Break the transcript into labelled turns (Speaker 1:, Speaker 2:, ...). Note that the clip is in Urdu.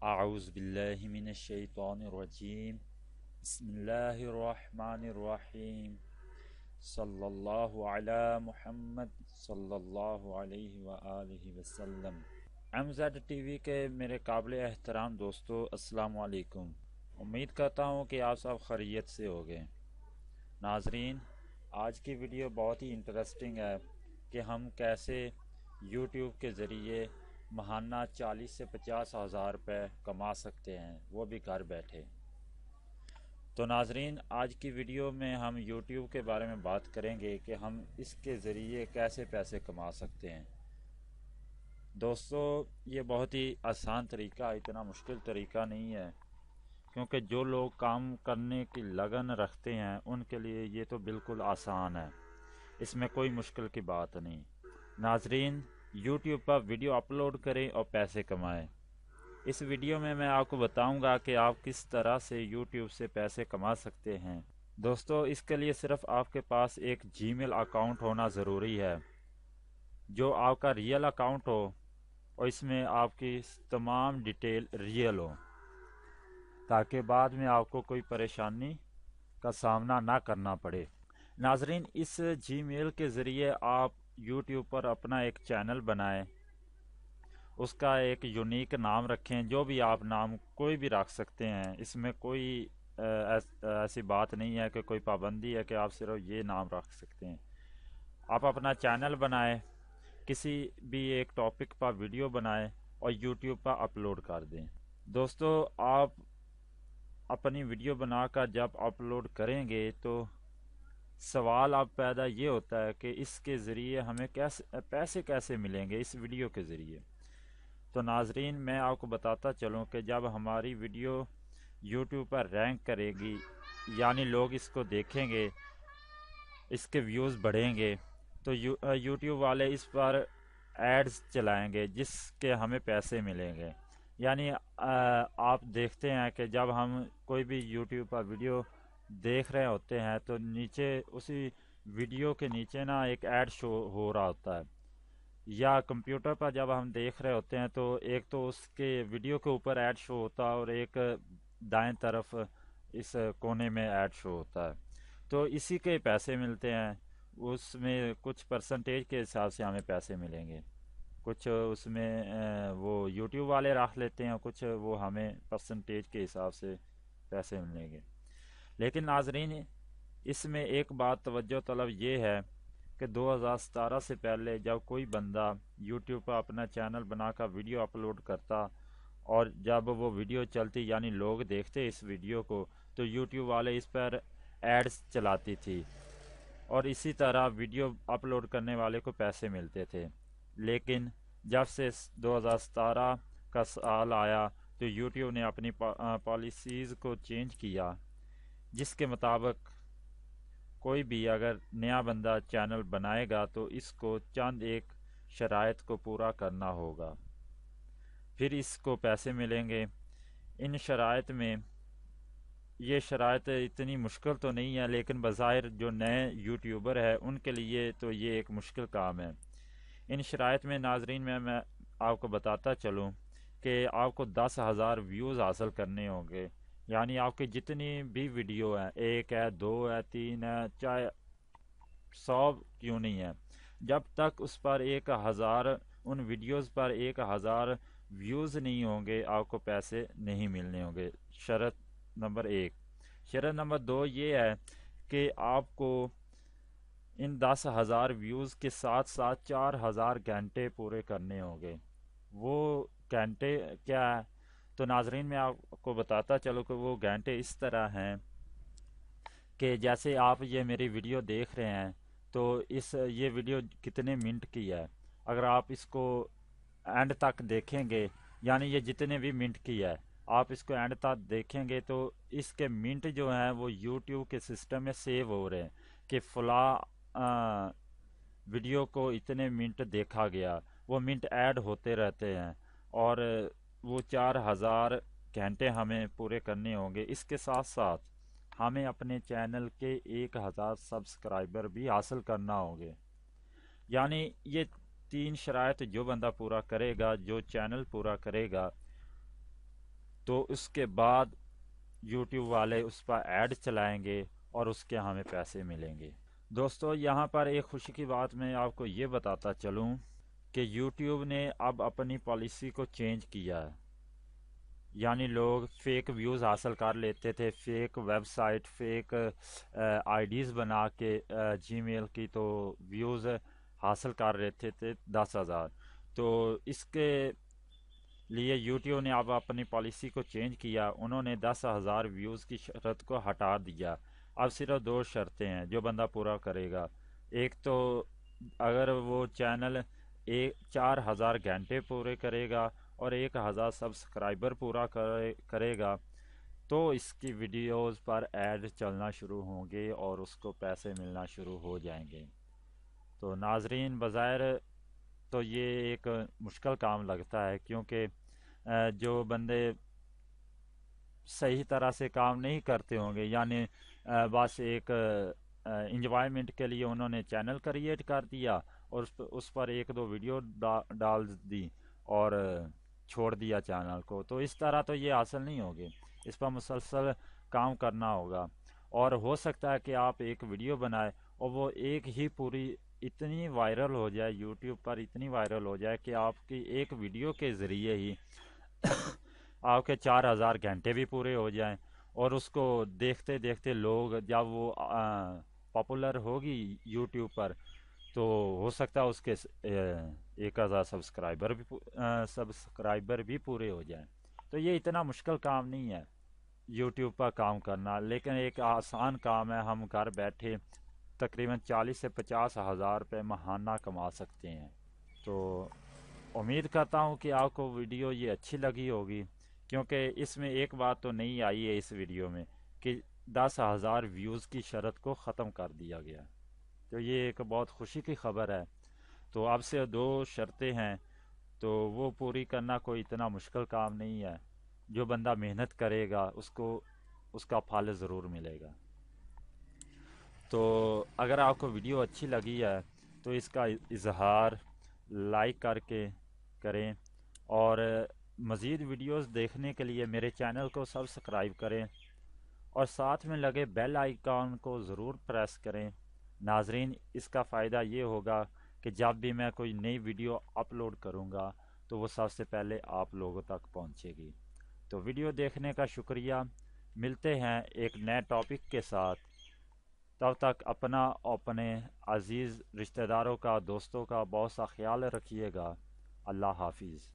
Speaker 1: اعوذ باللہ من الشیطان الرجیم بسم اللہ الرحمن الرحیم صلی اللہ علی محمد صلی اللہ علیہ وآلہ وسلم۔ MZ ٹی وی کے میرے قابل احترام دوستو، السلام علیکم۔ امید کرتا ہوں کہ آپ سب خیریت سے ہوگے۔ ناظرین، آج کی ویڈیو بہت ہی انٹرسٹنگ ہے کہ ہم کیسے یوٹیوب کے ذریعے ماہانہ 40 سے 50 ہزار روپے کما سکتے ہیں، وہ بھی گھر بیٹھے۔ تو ناظرین، آج کی ویڈیو میں ہم یوٹیوب کے بارے میں بات کریں گے کہ ہم اس کے ذریعے کیسے پیسے کما سکتے ہیں۔ دوستو، یہ بہت ہی آسان طریقہ، اتنا مشکل طریقہ نہیں ہے، کیونکہ جو لوگ کام کرنے کی لگن رکھتے ہیں ان کے لیے یہ تو بالکل آسان ہے، اس میں کوئی مشکل کی بات نہیں۔ ناظرین، یوٹیوب پر ویڈیو اپلوڈ کریں اور پیسے کمائیں۔ اس ویڈیو میں آپ کو بتاؤں گا کہ آپ کس طرح سے یوٹیوب سے پیسے کما سکتے ہیں۔ دوستو، اس کے لیے صرف آپ کے پاس ایک جی میل اکاؤنٹ ہونا ضروری ہے، جو آپ کا ریئل اکاؤنٹ ہو اور اس میں آپ کی تمام ڈیٹیل ریئل ہو، تاکہ بعد میں آپ کو کوئی پریشانی کا سامنا نہ کرنا پڑے۔ ناظرین، اس جی میل کے ذریعے آپ یوٹیوب پر اپنا ایک چینل بنائیں، اس کا ایک یونیک نام رکھیں، جو بھی آپ نام کوئی بھی رکھ سکتے ہیں، اس میں کوئی ایسی بات نہیں ہے کہ کوئی پابندی ہے کہ آپ صرف یہ نام رکھ سکتے ہیں۔ آپ اپنا چینل بنائیں، کسی بھی ایک ٹاپک پر ویڈیو بنائیں اور یوٹیوب پر اپلوڈ کر دیں۔ دوستو، آپ اپنی ویڈیو بنا کر جب اپلوڈ کریں گے تو سوال اب پیدا یہ ہوتا ہے کہ اس کے ذریعے ہمیں پیسے کیسے ملیں گے اس ویڈیو کے ذریعے۔ تو ناظرین، میں آپ کو بتاتا چلوں کہ جب ہماری ویڈیو یوٹیوب پر رینک کرے گی، یعنی لوگ اس کو دیکھیں گے، اس کے ویوز بڑھیں گے، تو یوٹیوب والے اس پر ایڈز چلائیں گے جس کے ہمیں پیسے ملیں گے۔ یعنی آپ دیکھتے ہیں کہ جب ہم کوئی بھی یوٹیوب پر ویڈیو دیکھ رہے ہوتے ہیں تو نیچے اسی ویڈیو کے نیچے نا ایک ایڈ شو ہو رہا ہوتا ہے، یا کمپیوٹر پر جب ہم دیکھ رہے ہوتے ہیں تو ایک تو اس کے ویڈیو کے اوپر ایڈ شو ہوتا ہے اور ایک دائیں طرف اس کونے میں ایڈ شو ہوتا ہے۔ تو اسی کے پیسے ملتے ہیں، اس میں کچھ پرسنٹیج کے حساب سے ہمیں پیسے ملیں گے، کچھ اس میں وہ یوٹیوب والے رکھ لیتے ہیں، کچھ وہ ہمیں پرسنٹیج کے حساب سے پیسے ملیں گے۔ لیکن ناظرین، اس میں ایک بات توجہ طلب یہ ہے کہ 2017 سے پہلے جب کوئی بندہ یوٹیوب پر اپنا چینل بنا کر ویڈیو اپلوڈ کرتا اور جب وہ ویڈیو چلتی، یعنی لوگ دیکھتے اس ویڈیو کو، تو یوٹیوب والے اس پر ایڈز چلاتی تھی اور اسی طرح ویڈیو اپلوڈ کرنے والے کو پیسے ملتے تھے۔ لیکن جب سے 2017 کا سال آیا تو یوٹیوب نے اپنی پالیسیز کو چینج کیا، جس کے مطابق کوئی بھی اگر نیا بندہ چینل بنائے گا تو اس کو چند ایک شرائط کو پورا کرنا ہوگا، پھر اس کو پیسے ملیں گے۔ ان شرائط میں یہ شرائط اتنی مشکل تو نہیں ہے، لیکن بظاہر جو نئے یوٹیوبر ہے ان کے لیے تو یہ ایک مشکل کام ہے۔ ان شرائط میں ناظرین میں آپ کو بتاتا چلوں کہ آپ کو 10,000 ویوز حاصل کرنے ہوں گے، یعنی آپ کی جتنی بھی ویڈیو ہیں، ایک ہے، دو ہے، تین ہے، چاہے 100 کیوں نہیں ہے، جب تک اس پر 1,000 ان ویڈیوز پر 1,000 ویوز نہیں ہوں گے آپ کو پیسے نہیں ملنے ہوں گے۔ شرط نمبر 1۔ شرط نمبر 2 یہ ہے کہ آپ کو ان 10,000 ویوز کے ساتھ ساتھ 4,000 گھنٹے پورے کرنے ہوں گے۔ وہ گھنٹے کیا ہے؟ تو ناظرین، میں آپ کو بتاتا چلوں کہ وہ گھنٹے اس طرح ہیں کہ جیسے آپ یہ میری ویڈیو دیکھ رہے ہیں تو یہ ویڈیو کتنے منٹ کی ہے، اگر آپ اس کو اینڈ تک دیکھیں گے، یعنی یہ جتنے بھی منٹ کی ہے آپ اس کو اینڈ تک دیکھیں گے تو اس کے منٹ جو ہیں وہ یوٹیوب کے سسٹم میں سیو ہو رہے ہیں کہ فلاں ویڈیو کو اتنے منٹ دیکھا گیا، وہ منٹ ایڈ ہوتے رہتے ہیں اور وہ 4,000 گھنٹے ہمیں پورے کرنے ہوں گے۔ اس کے ساتھ ساتھ ہمیں اپنے چینل کے 1,000 سبسکرائبر بھی حاصل کرنا ہوں گے۔ یعنی یہ 3 شرائط جو بندہ پورا کرے گا، جو چینل پورا کرے گا، تو اس کے بعد یوٹیوب والے اس پر ایڈ چلائیں گے اور اس کے ہمیں پیسے ملیں گے۔ دوستو یہاں پر ایک خوشی کی بات میں آپ کو یہ بتاتا چلوں کہ یوٹیوب نے اب اپنی پالیسی کو چینج کیا ہے، یعنی لوگ فیک ویوز حاصل کر لیتے تھے، فیک ویب سائٹ، فیک آئی ڈیز بنا کے جی میل کی تو ویوز حاصل کر رہے تھے 10,000۔ تو اس کے لیے یوٹیوب نے اب اپنی پالیسی کو چینج کیا، انہوں نے 10,000 ویوز کی شرط کو ہٹا دیا۔ اب صرف 2 شرطیں ہیں جو بندہ پورا کرے گا۔ ایک تو اگر وہ چینل 4,000 گھنٹے پورے کرے گا اور 1,000 سبسکرائبر پورا کرے گا تو اس کی ویڈیوز پر ایڈ چلنا شروع ہوں گے اور اس کو پیسے ملنا شروع ہو جائیں گے۔ تو ناظرین بظاہر تو یہ ایک مشکل کام لگتا ہے، کیونکہ جو بندے صحیح طرح سے کام نہیں کرتے ہوں گے، یعنی بس ایک انجوائمنٹ کے لیے انہوں نے چینل کریٹ کر دیا اور اس پر 1-2 ویڈیو ڈال دی اور چھوڑ دیا چینل کو، تو اس طرح تو یہ حاصل نہیں ہوگی، اس پر مسلسل کام کرنا ہوگا۔ اور ہو سکتا ہے کہ آپ ایک ویڈیو بنائے اور وہ ایک ہی پوری اتنی وائرل ہو جائے، یوٹیوب پر اتنی وائرل ہو جائے کہ آپ کی ایک ویڈیو کے ذریعے ہی آپ کے 4,000 گھنٹے بھی پورے ہو جائیں، اور اس کو دیکھتے دیکھتے لوگ جب وہ پاپولر ہوگی یوٹیوب پر تو ہو سکتا ہے اس کے 1,000 سبسکرائبر بھی پورے ہو جائیں۔ تو یہ اتنا مشکل کام نہیں ہے یوٹیوب پر کام کرنا، لیکن ایک آسان کام ہے، ہم گھر بیٹھے تقریباً 40 سے 50,000 روپے ماہانہ کما سکتے ہیں۔ تو امید کرتا ہوں کہ آپ کو ویڈیو یہ اچھی لگی ہوگی، کیونکہ اس میں ایک بات تو نہیں آئی ہے اس ویڈیو میں کہ 10,000 ویوز کی شرط کو ختم کر دیا گیا، تو یہ ایک بہت خوشی کی خبر ہے۔ تو اب سے 2 شرطیں ہیں، تو وہ پوری کرنا کوئی اتنا مشکل کام نہیں ہے، جو بندہ محنت کرے گا اس کو اس کا پھل ضرور ملے گا۔ تو اگر آپ کو ویڈیو اچھی لگی ہے تو اس کا اظہار لائک کر کے کریں، اور مزید ویڈیوز دیکھنے کے لیے میرے چینل کو سبسکرائب کریں اور ساتھ میں لگے بیل آئیکن کو ضرور پریس کریں۔ ناظرین اس کا فائدہ یہ ہوگا کہ جب بھی میں کوئی نئی ویڈیو اپلوڈ کروں گا تو وہ سب سے پہلے آپ لوگوں تک پہنچے گی۔ تو ویڈیو دیکھنے کا شکریہ، ملتے ہیں ایک نئے ٹاپک کے ساتھ، تب تک اپنا اپنے عزیز رشتہ داروں کا، دوستوں کا بہت سا خیال رکھیے گا۔ اللہ حافظ۔